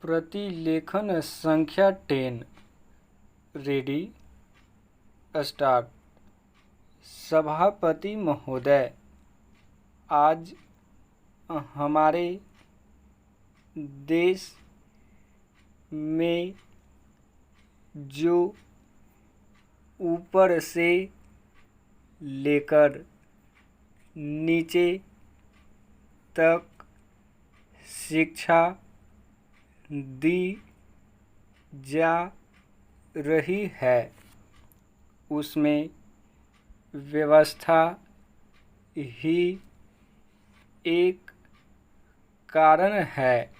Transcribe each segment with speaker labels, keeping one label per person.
Speaker 1: प्रतिलेखन संख्या 10। Ready start. सभापति महोदय, आज हमारे देश में जो ऊपर से लेकर नीचे तक शिक्षा दी जा रही है, उसमें व्यवस्था ही एक कारण है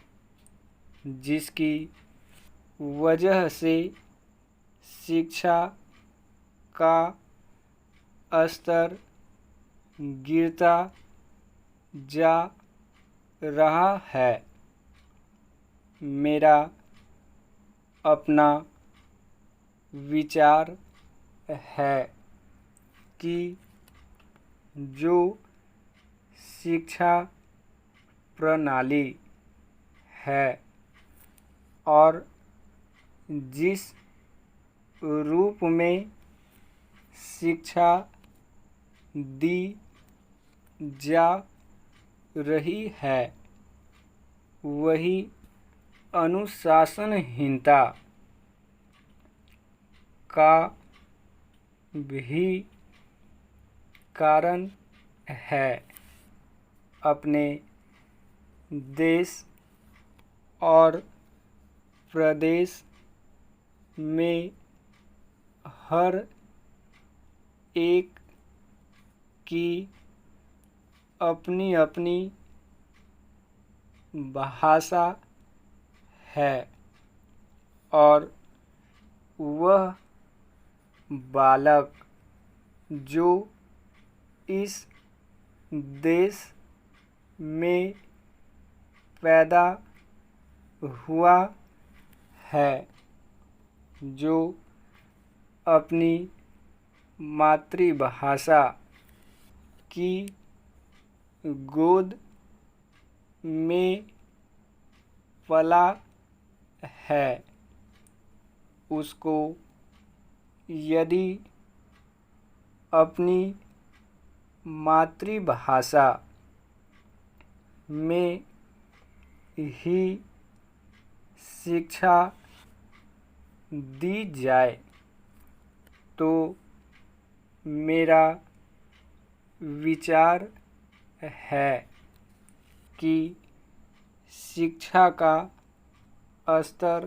Speaker 1: जिसकी वजह से शिक्षा का स्तर गिरता जा रहा है। मेरा अपना विचार है कि जो शिक्षा प्रणाली है और जिस रूप में शिक्षा दी जा रही है, वही अनुशासनहीनता का भी कारण है। अपने देश और प्रदेश में हर एक की अपनी अपनी भाषा है और वह बालक जो इस देश में पैदा हुआ है, जो अपनी मातृभाषा की गोद में पला है, उसको यदि अपनी मातृभाषा में ही शिक्षा दी जाए तो मेरा विचार है कि शिक्षा का स्तर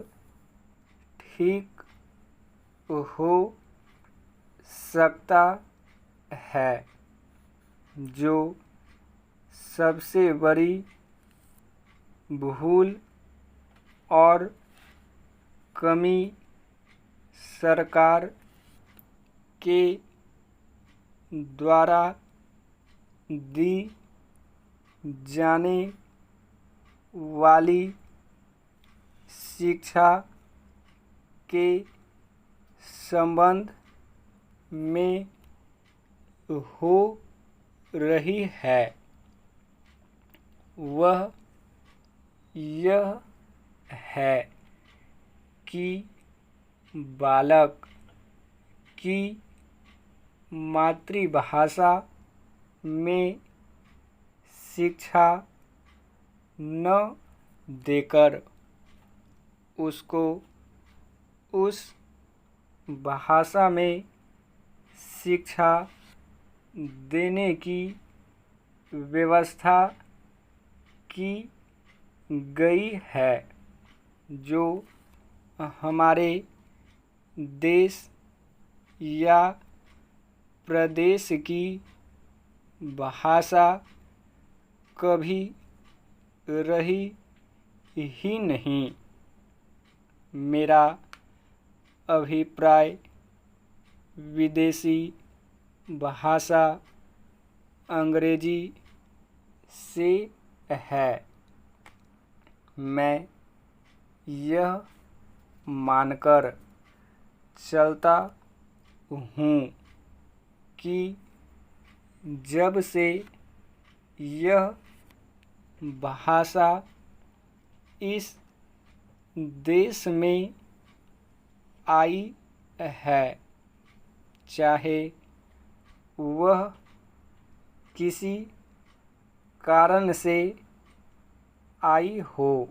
Speaker 1: ठीक हो सकता है। जो सबसे बड़ी भूल और कमी सरकार के द्वारा दी जाने वाली शिक्षा के संबंध में हो रही है, वह यह है कि बालक की मातृभाषा में शिक्षा न देकर उसको उस भाषा में शिक्षा देने की व्यवस्था की गई है, जो हमारे देश या प्रदेश की भाषा कभी रही ही नहीं। मेरा अभिप्राय विदेशी भाषा अंग्रेजी से है। मैं यह मानकर चलता हूँ कि जब से यह भाषा इस देश में आई है, चाहे वह किसी कारण से आई हो,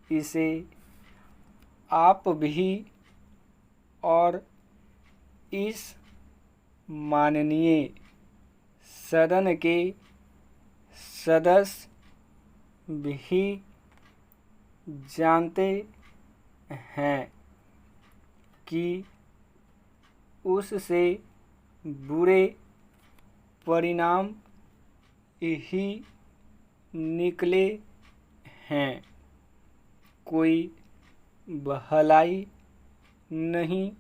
Speaker 1: इसे आप भी और इस माननीय सदन के सदस्य भी जानते हैं कि उससे बुरे परिणाम ही निकले हैं। कोई भलाई नहीं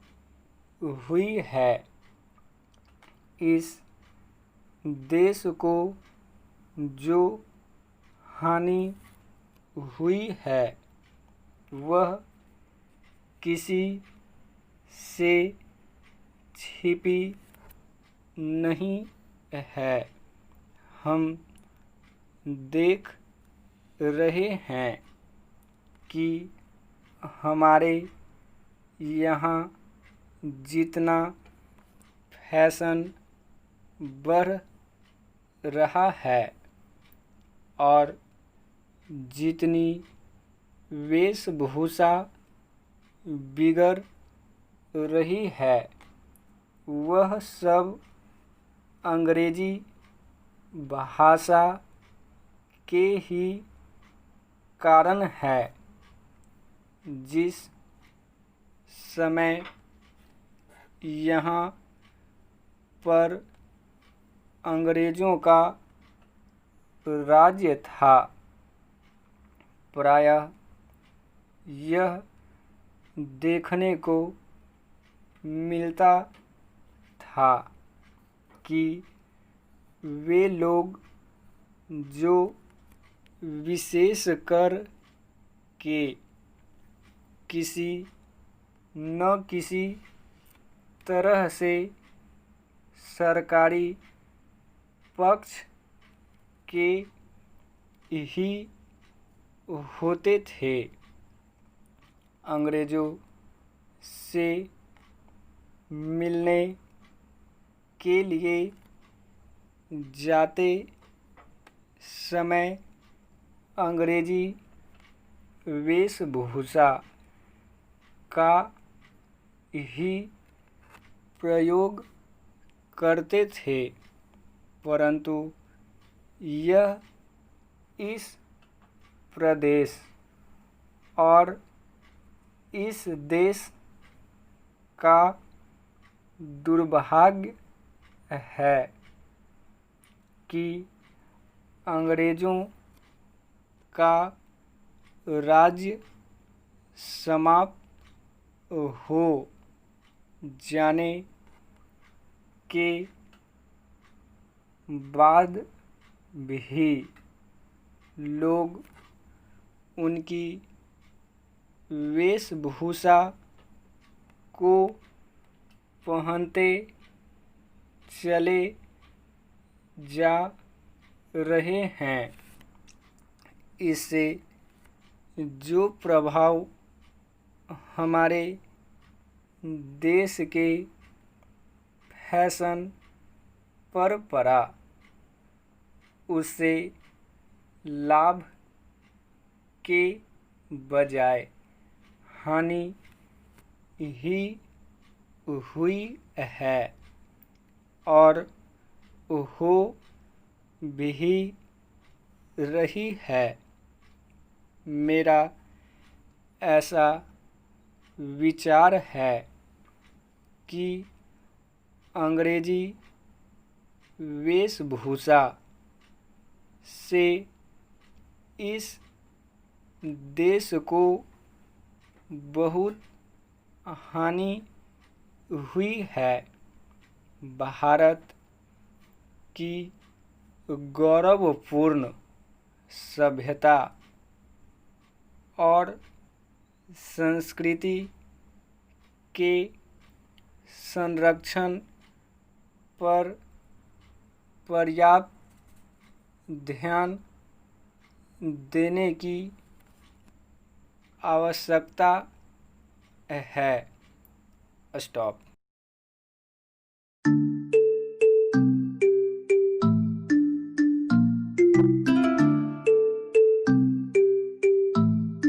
Speaker 1: हुई है। इस देश को जो हानि हुई है वह किसी से छिपी नहीं है। हम देख रहे हैं कि हमारे यहाँ जितना फैशन बढ़ रहा है और जितनी वेशभूषा बिगड़ रही है वह सब अंग्रेजी भाषा के ही कारण है। जिस समय यहाँ पर अंग्रेज़ों का राज्य था, प्रायः यह देखने को मिलता था कि वे लोग जो विशेष कर के किसी न किसी तरह से सरकारी पक्ष के ही होते थे, अंग्रेज़ों से मिलने के लिए जाते समय अंग्रेजी वेशभूषा का ही प्रयोग करते थे, परंतु यह इस प्रदेश और इस देश का दुर्भाग्य है कि अंग्रेज़ों का राज्य समाप्त हो जाने के बाद भी लोग उनकी वेशभूषा को पहनते चले जा रहे हैं। इससे जो प्रभाव हमारे देश के फैशन पर पड़ा उससे लाभ के बजाय हानि ही हुई है और हो भी रही है। मेरा ऐसा विचार है कि अंग्रेजी वेशभूषा से इस देश को बहुत हानि हुई है। भारत की गौरवपूर्ण सभ्यता और संस्कृति के संरक्षण पर पर्याप्त ध्यान देने की आवश्यकता है। स्टॉप।